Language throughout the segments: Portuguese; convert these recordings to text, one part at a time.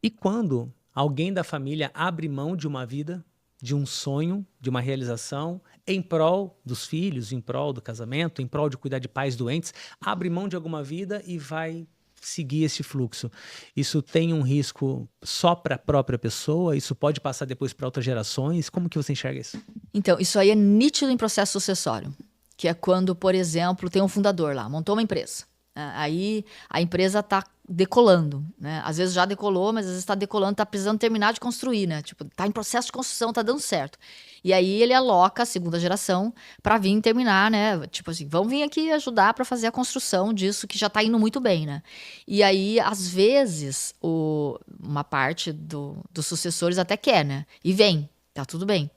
E quando alguém da família abre mão de uma vida, de um sonho, de uma realização, em prol dos filhos, em prol do casamento, em prol de cuidar de pais doentes, abre mão de alguma vida e vai seguir esse fluxo. Isso tem um risco só para a própria pessoa? Isso pode passar depois para outras gerações? Como que você enxerga isso? Então, isso aí é nítido em processo sucessório, que é quando, por exemplo, tem um fundador lá, montou uma empresa. Aí a empresa está decolando, né? Às vezes já decolou, mas às vezes está decolando, está precisando terminar de construir, né? Tipo, está em processo de construção, está dando certo. E aí ele aloca a segunda geração para vir terminar, né? Tipo assim, vão vir aqui ajudar para fazer a construção disso que já está indo muito bem, né? E aí, às vezes, uma parte dos sucessores até quer, né? E vem, tá tudo bem.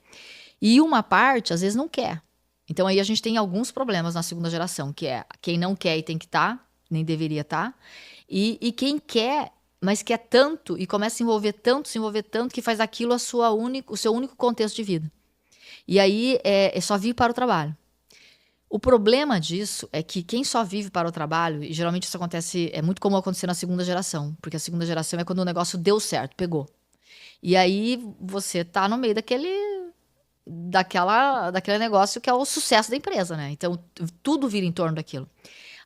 E uma parte, às vezes, não quer. Então, aí a gente tem alguns problemas na segunda geração, que é quem não quer e tem que estar, nem deveria estar, e quem quer, mas quer tanto e começa a se envolver tanto, que faz aquilo o seu único contexto de vida. E aí é só vive para o trabalho. O problema disso é que quem só vive para o trabalho, e geralmente isso acontece, é muito comum acontecer na segunda geração, porque a segunda geração é quando o negócio deu certo, pegou. E aí você tá no meio daquele negócio que é o sucesso da empresa, né? Então, tudo vira em torno daquilo.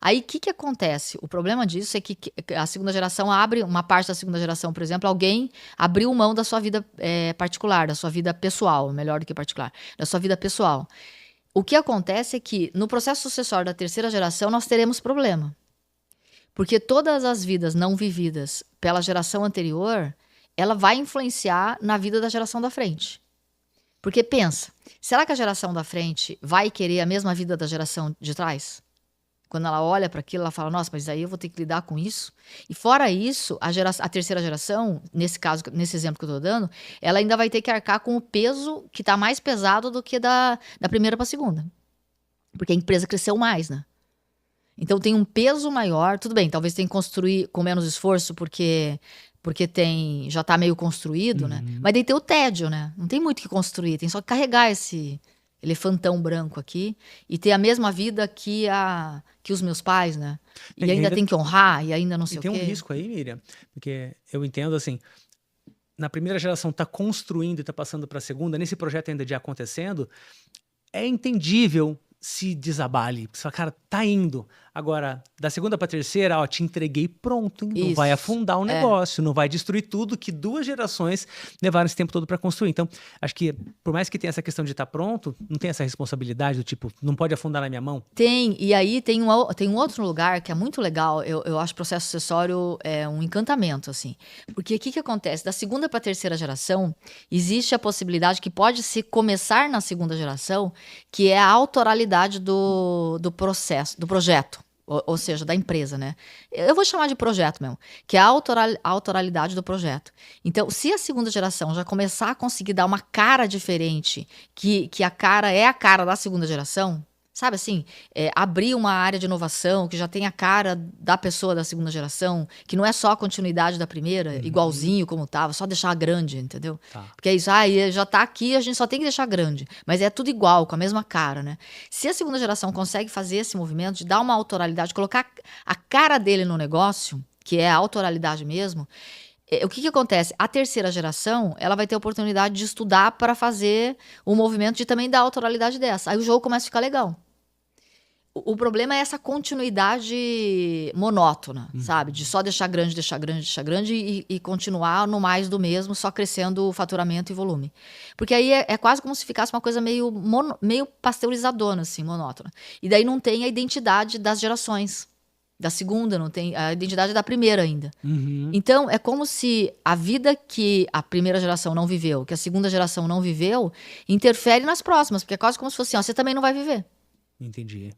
Aí, o que acontece? O problema disso é que a segunda geração abre, uma parte da segunda geração, por exemplo, alguém abriu mão da sua vida particular, da sua vida pessoal, melhor do que particular, da sua vida pessoal. O que acontece é que, no processo sucessório da terceira geração, nós teremos problema. Porque todas as vidas não vividas pela geração anterior, ela vai influenciar na vida da geração da frente. Porque pensa, será que a geração da frente vai querer a mesma vida da geração de trás? Quando ela olha para aquilo, ela fala, nossa, mas aí eu vou ter que lidar com isso. E fora isso, a terceira geração, nesse caso, nesse exemplo que eu estou dando, ela ainda vai ter que arcar com o peso que está mais pesado do que da primeira para a segunda. Porque a empresa cresceu mais, né? Então tem um peso maior, tudo bem, talvez tenha que construir com menos esforço, porque já está meio construído, né? Mas daí tem o tédio, né? Não tem muito o que construir, tem só que carregar esse elefantão branco aqui e ter a mesma vida que os meus pais, né? E ainda tem que honrar, e ainda não sei o quê. E tem um risco aí, Miriam, porque eu entendo assim, na primeira geração está construindo e está passando para a segunda, nesse projeto ainda de acontecendo, é entendível se desabale. Você fala, cara, tá indo. Agora, da segunda para a terceira, ó, te entreguei pronto. Hein? Não vai afundar o negócio, não vai destruir tudo que 2 gerações levaram esse tempo todo para construir. Então, acho que, por mais que tenha essa questão de estar pronto, não tem essa responsabilidade do tipo, não pode afundar na minha mão? Tem, e aí tem um outro lugar que é muito legal, eu acho o processo sucessório um encantamento, assim. Porque o que acontece? Da segunda para a terceira geração, existe a possibilidade que pode se começar na segunda geração, que é a autoralidade do processo, do projeto. Ou seja, da empresa, né? Eu vou chamar de projeto mesmo, que é a autoralidade do projeto. Então, se a segunda geração já começar a conseguir dar uma cara diferente, que a cara é a cara da segunda geração, sabe assim, abrir uma área de inovação que já tem a cara da pessoa da segunda geração, que não é só a continuidade da primeira, igualzinho como estava, só deixar grande, entendeu? Tá. Porque é isso, já está aqui, a gente só tem que deixar grande. Mas é tudo igual, com a mesma cara, né? Se a segunda geração consegue fazer esse movimento de dar uma autoralidade, colocar a cara dele no negócio, que é a autoralidade mesmo, o que acontece? A terceira geração, ela vai ter a oportunidade de estudar para fazer o movimento de também dar autoralidade dessa. Aí o jogo começa a ficar legal. O problema é essa continuidade monótona, sabe? De só deixar grande, deixar grande, deixar grande e continuar no mais do mesmo, só crescendo o faturamento e volume. Porque aí é quase como se ficasse uma coisa meio pasteurizadona, assim, monótona. E daí não tem a identidade das gerações. Da segunda, não tem a identidade da primeira ainda. Então, é como se a vida que a primeira geração não viveu, que a segunda geração não viveu, interfere nas próximas. Porque é quase como se fosse assim, ó, você também não vai viver. Entendi.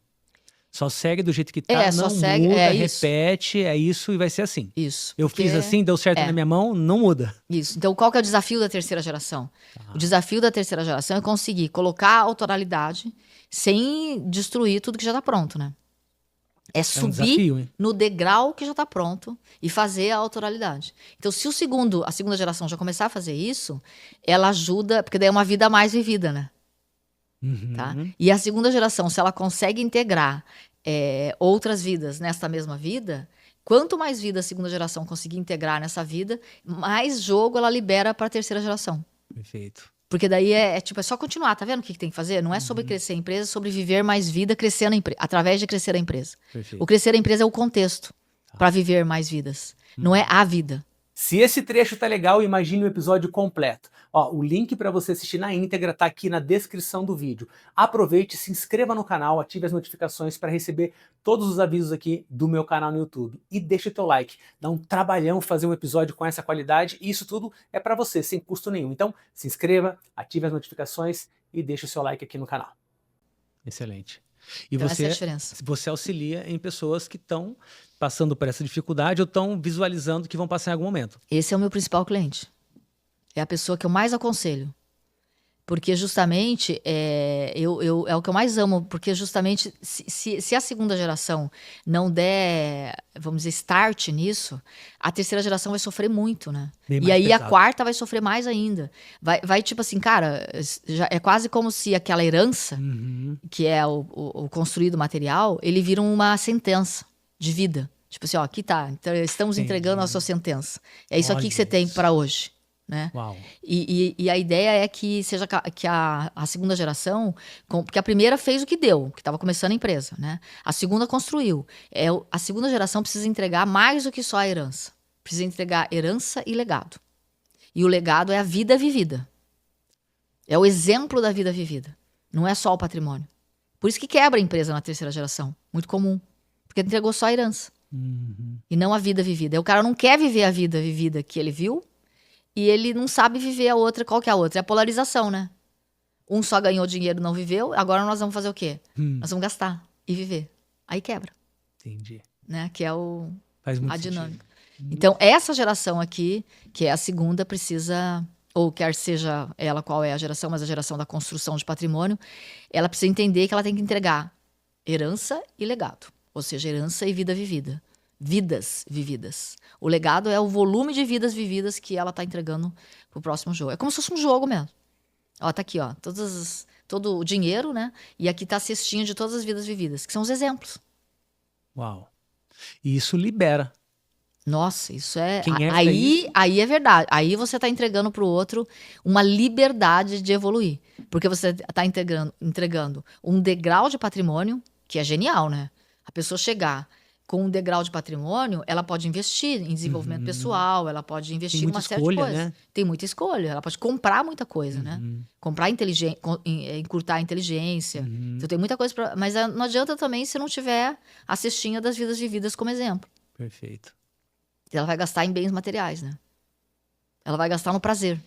Só segue do jeito que tá, só não segue, muda, repete, é isso e vai ser assim. Isso. Eu fiz assim, deu certo na minha mão, não muda. Isso. Então, qual que é o desafio da terceira geração? O desafio da terceira geração é conseguir colocar a autoralidade sem destruir tudo que já está pronto, né? É subir desafio, no degrau que já está pronto e fazer a autoralidade. Então, se a segunda geração já começar a fazer isso, ela ajuda, porque daí é uma vida mais vivida, né? Tá? E a segunda geração, se ela consegue integrar outras vidas nessa mesma vida, Quanto mais vida a segunda geração conseguir integrar nessa vida, mais jogo ela libera para a terceira geração. Perfeito. Porque daí é só continuar, tá vendo o que tem que fazer? Não é sobre crescer a empresa, é sobre viver mais vida através de crescer a empresa. Perfeito. O crescer a empresa é o contexto para viver mais vidas. Não é a vida. Se esse trecho tá legal, imagine o episódio completo. Ó, o link para você assistir na íntegra tá aqui na descrição do vídeo. Aproveite, se inscreva no canal, ative as notificações para receber todos os avisos aqui do meu canal no YouTube. E deixa o teu like. Dá um trabalhão fazer um episódio com essa qualidade e isso tudo é para você, sem custo nenhum. Então, se inscreva, ative as notificações e deixa o seu like aqui no canal. Excelente. E Então, essa é a diferença. você auxilia em pessoas que estão passando por essa dificuldade ou estão visualizando que vão passar em algum momento. Esse é o meu principal cliente. É a pessoa que eu mais aconselho. Porque justamente é o que eu mais amo. Porque justamente se a segunda geração não der, vamos dizer, start nisso, a terceira geração vai sofrer muito, né? E aí a quarta vai sofrer mais ainda. Vai tipo assim, cara, é quase como se aquela herança, que é o construído material, ele vira uma sentença de vida. Tipo assim, ó, aqui tá, então estamos entregando a sua sentença. É isso aqui que você tem para hoje. Né? Uau. E a ideia é que seja que a segunda geração, porque a primeira fez o que deu, que estava começando a empresa, né? A segunda construiu. A segunda geração precisa entregar mais do que só a herança. Precisa entregar herança e legado. E o legado é a vida vivida. É o exemplo da vida vivida. Não é só o patrimônio. Por isso que quebra a empresa na terceira geração. Muito comum. Porque entregou só a herança. E não a vida vivida. E o cara não quer viver a vida vivida que ele viu. E ele não sabe viver a outra. Qual que é a outra? É a polarização, né? Um só ganhou dinheiro, não viveu. Agora nós vamos fazer o quê? Nós vamos gastar e viver. Aí quebra. Entendi. Né? Que é Faz muito a dinâmica. Sentido. Então, essa geração aqui, que é a segunda, precisa, ou quer seja ela qual é a geração, mas a geração da construção de patrimônio, ela precisa entender que ela tem que entregar herança e legado. Ou seja, herança e vida vivida. Vidas vividas. O legado é o volume de vidas vividas que ela está entregando pro próximo jogo. É como se fosse um jogo mesmo. Ó, tá aqui, ó. Todo o dinheiro, né? E aqui tá a cestinha de todas as vidas vividas, que são os exemplos. Uau. E isso libera. Nossa, isso é... Aí é verdade. Aí você tá entregando pro outro uma liberdade de evoluir. Porque você tá entregando um degrau de patrimônio, que é genial, né? A pessoa chegar com um degrau de patrimônio, ela pode investir em desenvolvimento pessoal, ela pode investir em uma série de coisas. Né? Tem muita escolha, ela pode comprar muita coisa, né? Comprar inteligência, encurtar a inteligência. Então tem muita coisa para. Mas não adianta também se não tiver a cestinha das vidas vividas como exemplo. Perfeito. Ela vai gastar em bens materiais, né? Ela vai gastar no prazer.